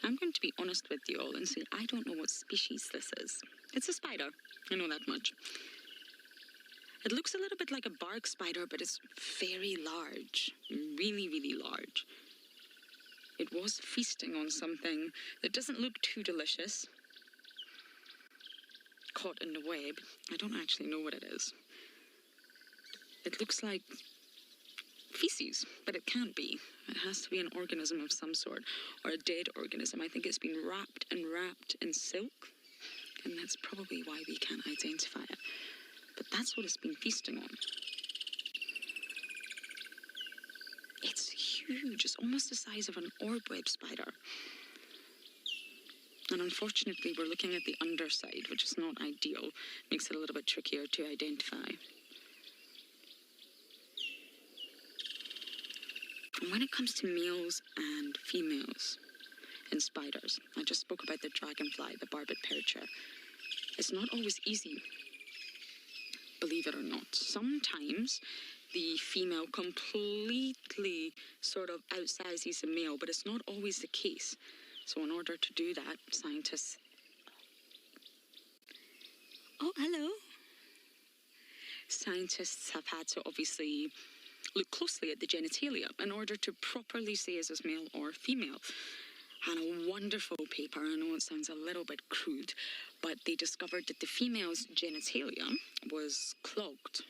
I'm going to be honest with you all and say I don't know what species this is. It's a spider, I know that much. It looks a little bit like a bark spider, but it's very large, really, really large. It was feasting on something that doesn't look too delicious. Caught in the web. I don't actually know what it is. It looks like feces, but it can't be. It has to be an organism of some sort, or a dead organism. I think it's been wrapped in silk, and that's probably why we can't identify it. But that's what it's been feasting on. It's huge. It's almost the size of an orb web spider. And unfortunately, we're looking at the underside, which is not ideal. Makes it a little bit trickier to identify. And when it comes to males and females in spiders, I just spoke about the dragonfly, the barbed percher. It's not always easy, believe it or not. Sometimes the female completely sort of outsizes the male, but it's not always the case. So in order to do that, scientists... Oh, hello. Scientists have had to obviously look closely at the genitalia in order to properly say is this male or female. And a wonderful paper, I know it sounds a little bit crude, but they discovered that the female's genitalia was clogged.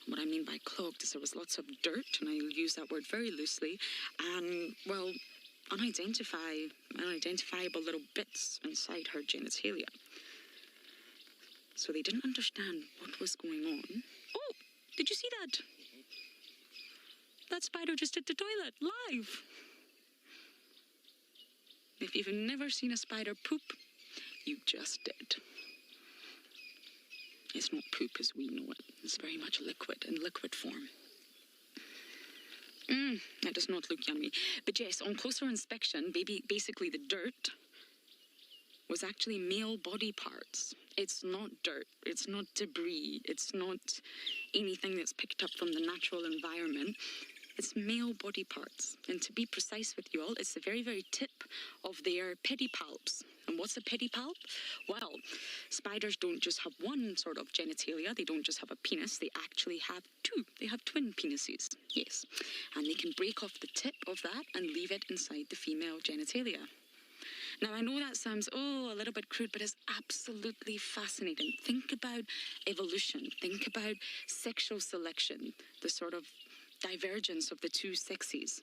What I mean by clogged is there was lots of dirt, and I use that word very loosely, and, well, unidentifiable little bits inside her genitalia. So they didn't understand what was going on. Oh, did you see that? That spider just hit the toilet, live. If you've never seen a spider poop, you just did. It's not poop as we know it. It's very much liquid, in liquid form. That does not look yummy. But yes, on closer inspection, basically the dirt was actually male body parts. It's not dirt. It's not debris. It's not anything that's picked up from the natural environment. It's male body parts. And to be precise with you all, it's the very, very tip of their pedipalps. And what's a pedipalp? Well, spiders don't just have one sort of genitalia. They don't just have a penis. They actually have two. They have twin penises. Yes. And they can break off the tip of that and leave it inside the female genitalia. Now, I know that sounds, a little bit crude, but it's absolutely fascinating. Think about evolution. Think about sexual selection, the sort of divergence of the two sexes.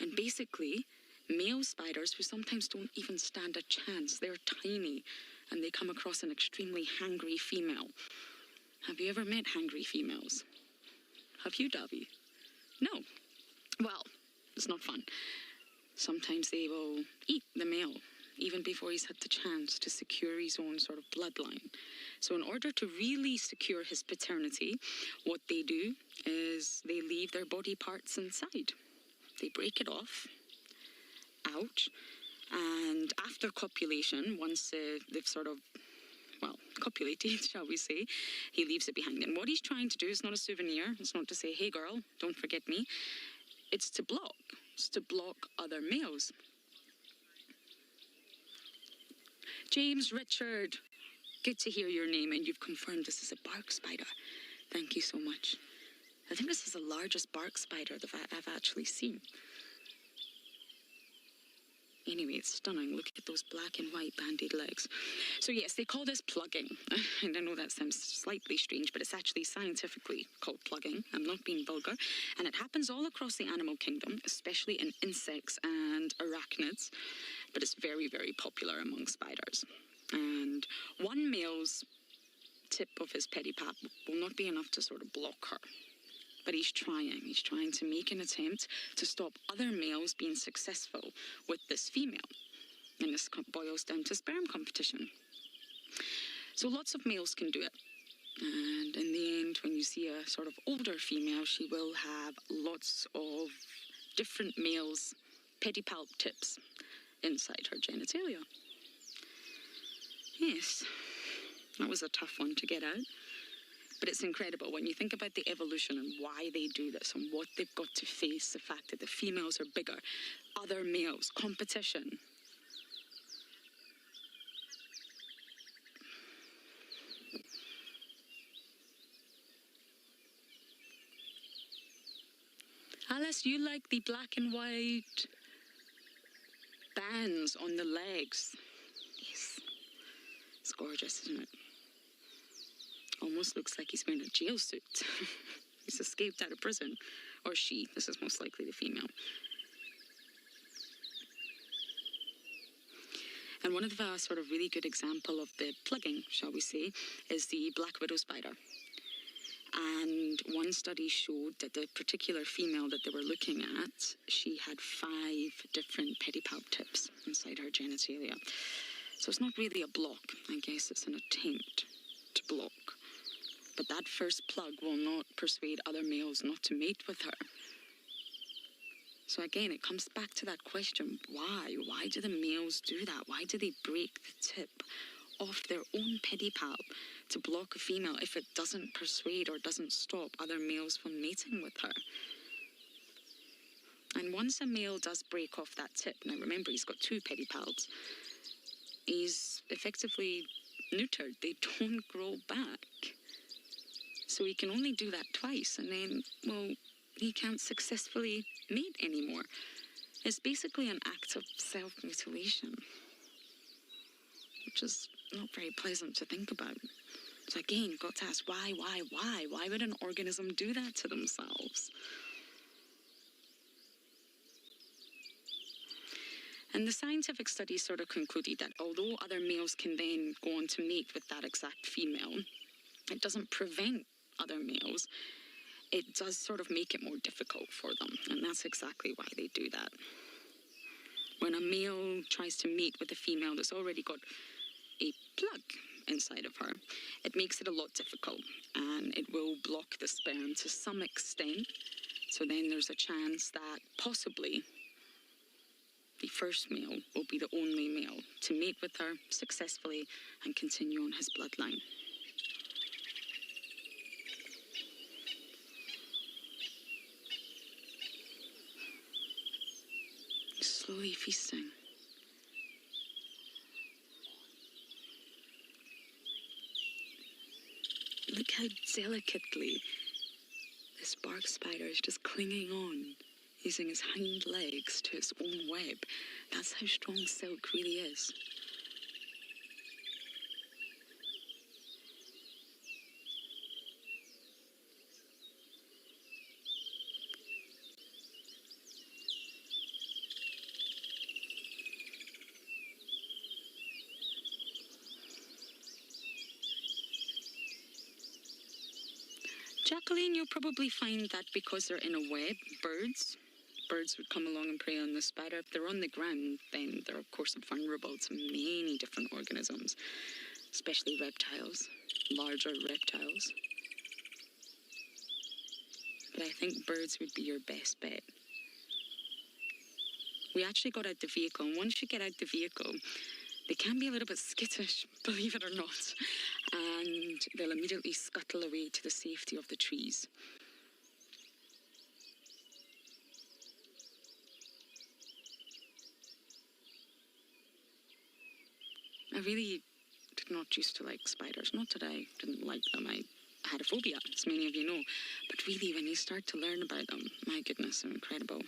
And basically, male spiders, who sometimes don't even stand a chance, they're tiny, and they come across an extremely hangry female. Have you ever met hangry females? Have you, Davy? No. Well, it's not fun. Sometimes they will eat the male, even before he's had the chance to secure his own sort of bloodline. So in order to really secure his paternity, what they do is they leave their body parts inside. They break it off, out, and after copulation, once they've sort of, copulated, shall we say, he leaves it behind. And what he's trying to do is not a souvenir. It's not to say, hey girl, don't forget me. It's to block. It's to block other males. James Richard, good to hear your name, and you've confirmed this is a bark spider. Thank you so much. I think this is the largest bark spider that I've actually seen. Anyway, it's stunning. Look at those black and white banded legs. So yes, they call this plugging. And I know that sounds slightly strange, but it's actually scientifically called plugging. I'm not being vulgar. And it happens all across the animal kingdom, especially in insects and arachnids. But it's very, very popular among spiders. And one male's tip of his pedipalp will not be enough to sort of block her. But he's trying to make an attempt to stop other males being successful with this female. And this boils down to sperm competition. So lots of males can do it. And in the end, when you see a sort of older female, she will have lots of different males' pedipalp tips inside her genitalia. Yes, that was a tough one to get out. But it's incredible when you think about the evolution and why they do this and what they've got to face, the fact that the females are bigger, other males, competition. Alice, you like the black and white bands on the legs. Yes. It's gorgeous, isn't it? Almost looks like he's wearing a jail suit. He's escaped out of prison. Or she. This is most likely the female. And one of the sort of really good example of the plugging, shall we say, is the black widow spider. And one study showed that the particular female that they were looking at, she had 5 different pedipalp tips inside her genitalia. So it's not really a block. I guess it's an attempt to block. But that first plug will not persuade other males not to mate with her. So again, it comes back to that question, why? Why do the males do that? Why do they break the tip off their own pedipalp to block a female if it doesn't persuade or doesn't stop other males from mating with her? And once a male does break off that tip, now remember he's got 2 pedipalps, he's effectively neutered. They don't grow back. So he can only do that twice, and then, well, he can't successfully mate anymore. It's basically an act of self-mutilation, which is not very pleasant to think about. So again, you've got to ask why? Why would an organism do that to themselves? And the scientific studies sort of concluded that although other males can then go on to mate with that exact female, it doesn't prevent other males. It does sort of make it more difficult for them. And that's exactly why they do that. When a male tries to mate with a female that's already got a plug inside of her, it makes it a lot difficult. And it will block the sperm to some extent. So then there's a chance that possibly the first male will be the only male to mate with her successfully and continue on his bloodline. Slowly feasting. Look how delicately this bark spider is just clinging on, using his hind legs to its own web. That's how strong silk really is. Jacqueline, you'll probably find that because they're in a web, birds would come along and prey on the spider. If they're on the ground, then they're of course vulnerable to many different organisms, especially reptiles, larger reptiles. But I think birds would be your best bet. We actually got out the vehicle, and once you get out the vehicle, they can be a little bit skittish, believe it or not, and they'll immediately scuttle away to the safety of the trees. I really did not used to like spiders. Not that I didn't like them. I had a phobia, as many of you know. But really, when you start to learn about them, my goodness, they're incredible.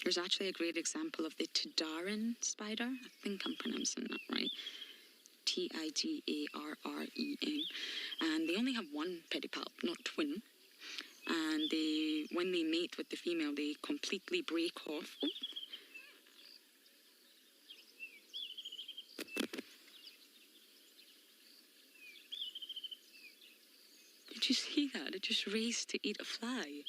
There's actually a great example of the Tidaran spider. I think I'm pronouncing that right. Tigarren. And they only have one pedipalp, not twin. And when they mate with the female, they completely break off. Oh. Did you see that? It just raced to eat a fly.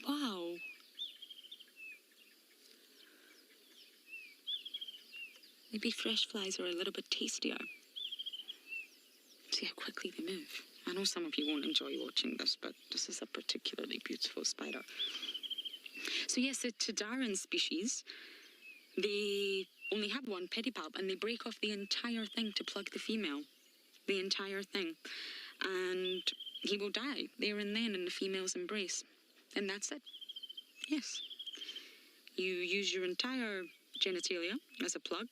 Wow. Maybe fresh flies are a little bit tastier. See how quickly they move. I know some of you won't enjoy watching this, but this is a particularly beautiful spider. So yes, the Tidaran species, they only have one pedipalp and they break off the entire thing to plug the female. The entire thing. and he will die there and then in the female's embrace. And that's it. Yes. You use your entire genitalia as a plug,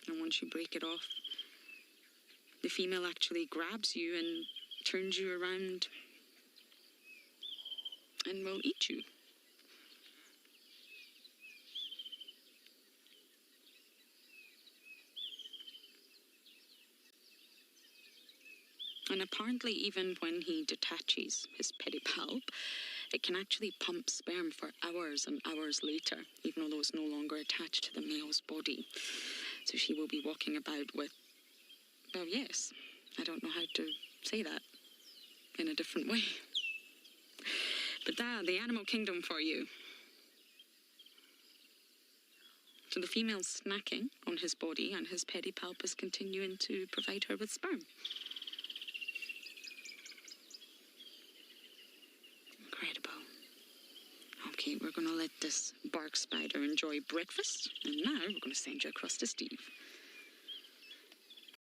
and once you break it off, the female actually grabs you and turns you around and will eat you. And apparently, even when he detaches his pedipalp, it can actually pump sperm for hours and hours later, even although it's no longer attached to the male's body. So she will be walking about with, well, yes, I don't know how to say that in a different way. But the animal kingdom for you. So the female's snacking on his body, and his pedipalp is continuing to provide her with sperm. Incredible. Okay, we're going to let this bark spider enjoy breakfast, and now we're going to send you across to Steve.